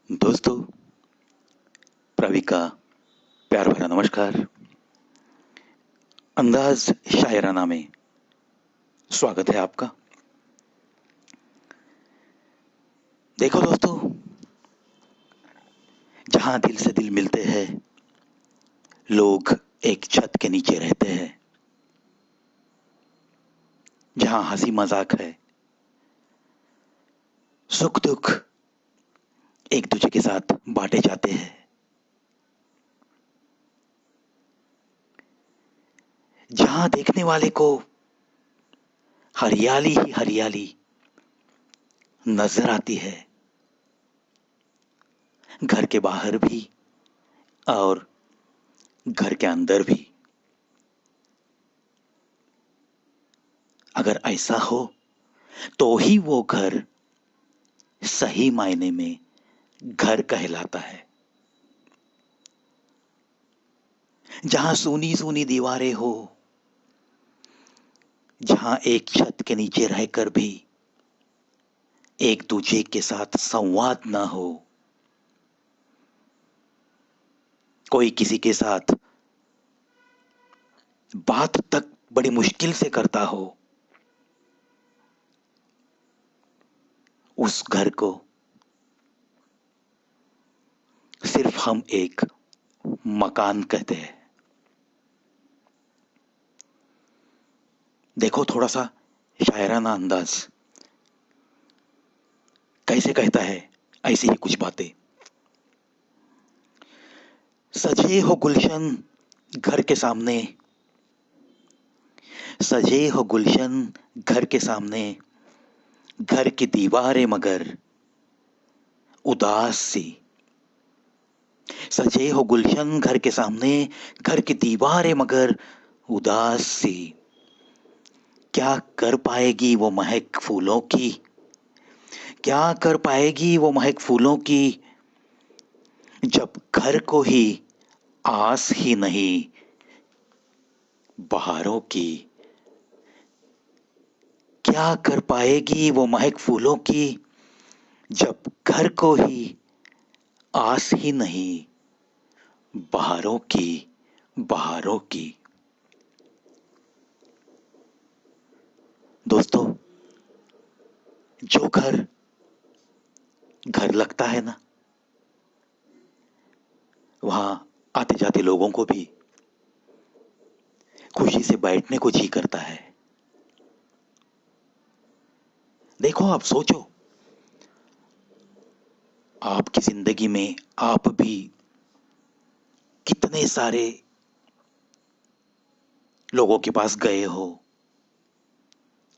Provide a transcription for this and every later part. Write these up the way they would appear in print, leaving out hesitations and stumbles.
दोस्तों, प्रवी का प्यार भरा नमस्कार। अंदाज शायराना में स्वागत है आपका। देखो दोस्तों, जहां दिल से दिल मिलते हैं, लोग एक छत के नीचे रहते हैं। जहां हंसी मजाक है, सुख दुख एक दूसरे के साथ बांटे जाते हैं। जहां देखने वाले को हरियाली ही हरियाली नजर आती है, घर के बाहर भी और घर के अंदर भी। अगर ऐसा हो तो ही वो घर सही मायने में घर कहलाता है। जहां सूनी सूनी दीवारें हो, जहां एक छत के नीचे रहकर भी एक दूसरे के साथ संवाद ना हो, कोई किसी के साथ बात तक बड़ी मुश्किल से करता हो, उस घर को सिर्फ हम एक मकान कहते हैं। देखो, थोड़ा सा शायराना अंदाज कैसे कहता है, ऐसी ही कुछ बातें। सजे हो गुलशन घर के सामने, सजे हो गुलशन घर के सामने, घर की दीवारें मगर उदास सी। सजे हो गुलशन घर के सामने, घर की दीवारें मगर उदास सी। क्या कर पाएगी वो महक फूलों की, क्या कर पाएगी वो महक फूलों की, जब घर को ही आस ही नहीं बहारों की। क्या कर पाएगी वो महक फूलों की, जब घर को ही आस ही नहीं बहारों की, बहारों की। दोस्तों, जो घर घर लगता है ना, वहां आते जाते लोगों को भी खुशी से बैठने को जी करता है। देखो, आप सोचो, आपकी जिंदगी में आप भी कितने सारे लोगों के पास गए हो,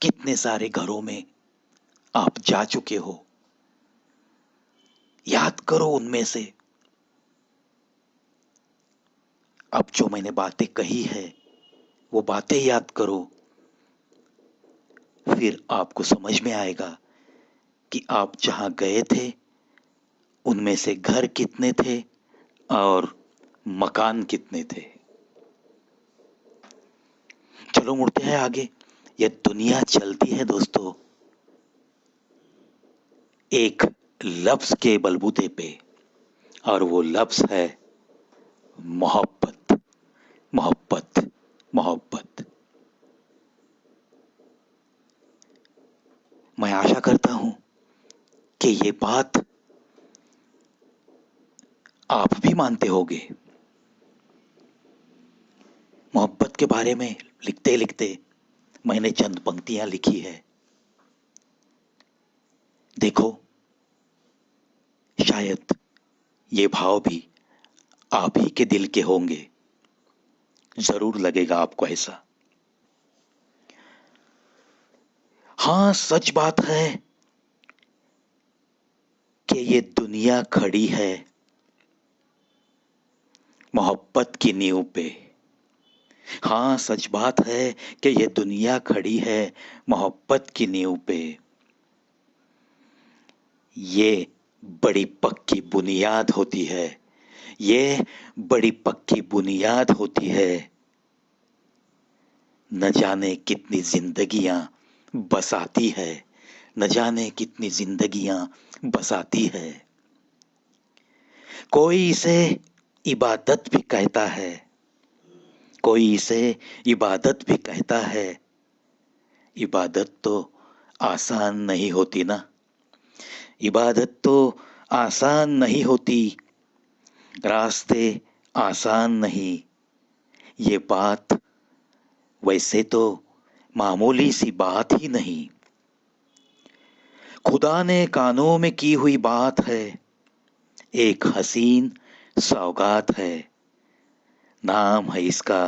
कितने सारे घरों में आप जा चुके हो। याद करो उनमें से। अब जो मैंने बातें कही है, वो बातें याद करो, फिर आपको समझ में आएगा कि आप जहां गए थे उनमें से घर कितने थे और मकान कितने थे। चलो मुड़ते हैं आगे। यह दुनिया चलती है दोस्तों एक लफ्ज के बलबूते पे, और वो लफ्ज है मोहब्बत। मोहब्बत, मोहब्बत। मैं आशा करता हूं कि ये बात आप भी मानते होंगे। मोहब्बत के बारे में लिखते लिखते मैंने चंद पंक्तियां लिखी है। देखो, शायद ये भाव भी आप ही के दिल के होंगे। जरूर लगेगा आपको ऐसा। हाँ, सच बात है कि ये दुनिया खड़ी है मोहब्बत की नींव पे। हाँ, सच बात है कि ये दुनिया खड़ी है मोहब्बत की नींव पे। ये बड़ी पक्की बुनियाद होती है, ये बड़ी पक्की बुनियाद होती है। न जाने कितनी जिंदगियां बसाती है, न जाने कितनी जिंदगियां बसाती है। कोई इसे इबादत भी कहता है, कोई इसे इबादत भी कहता है। इबादत तो आसान नहीं होती ना, इबादत तो आसान नहीं होती, रास्ते आसान नहीं। ये बात वैसे तो मामूली सी बात ही नहीं, खुदा ने कानों में की हुई बात है, एक हसीन सौगात है। नाम है इसका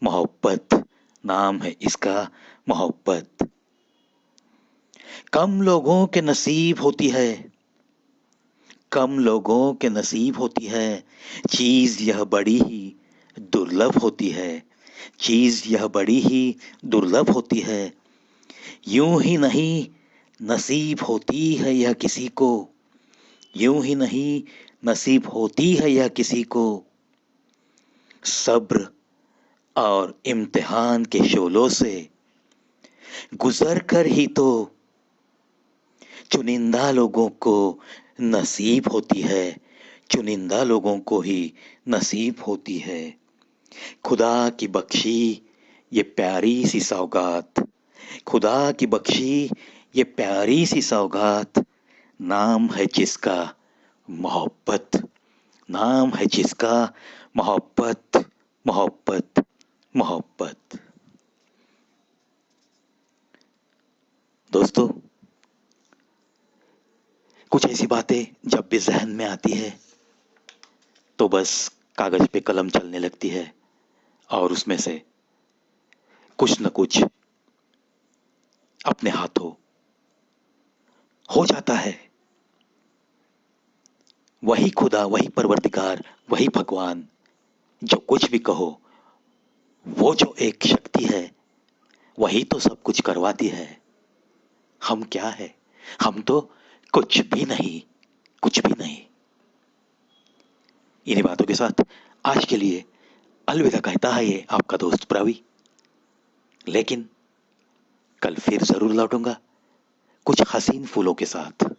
मोहब्बत, नाम है इसका मोहब्बत। कम लोगों के नसीब होती है, कम लोगों के नसीब होती है, चीज यह बड़ी ही दुर्लभ होती है, चीज यह बड़ी ही दुर्लभ होती है। यूं ही नहीं नसीब होती है यह किसी को, यूं ही नहीं नसीब होती है यह किसी को। सब्र और इम्तिहान के शोलों से गुजर कर ही तो चुनिंदा लोगों को नसीब होती है, चुनिंदा लोगों को ही नसीब होती है। खुदा की बख्शी ये प्यारी सी सौगात, खुदा की बख्शी ये प्यारी सी सौगात, नाम है जिसका मोहब्बत, नाम है जिसका मोहब्बत, मोहब्बत, मोहब्बत। दोस्तों, कुछ ऐसी बातें जब भी जहन में आती है तो बस कागज पे कलम चलने लगती है और उसमें से कुछ न कुछ अपने हाथों हो जाता है। वही खुदा, वही परवरदिगार, वही भगवान, जो कुछ भी कहो, वो जो एक शक्ति है वही तो सब कुछ करवाती है। हम क्या है, हम तो कुछ भी नहीं, कुछ भी नहीं। इन्हीं बातों के साथ आज के लिए अलविदा कहता है ये आपका दोस्त प्रवी। लेकिन कल फिर जरूर लौटूंगा कुछ हसीन फूलों के साथ।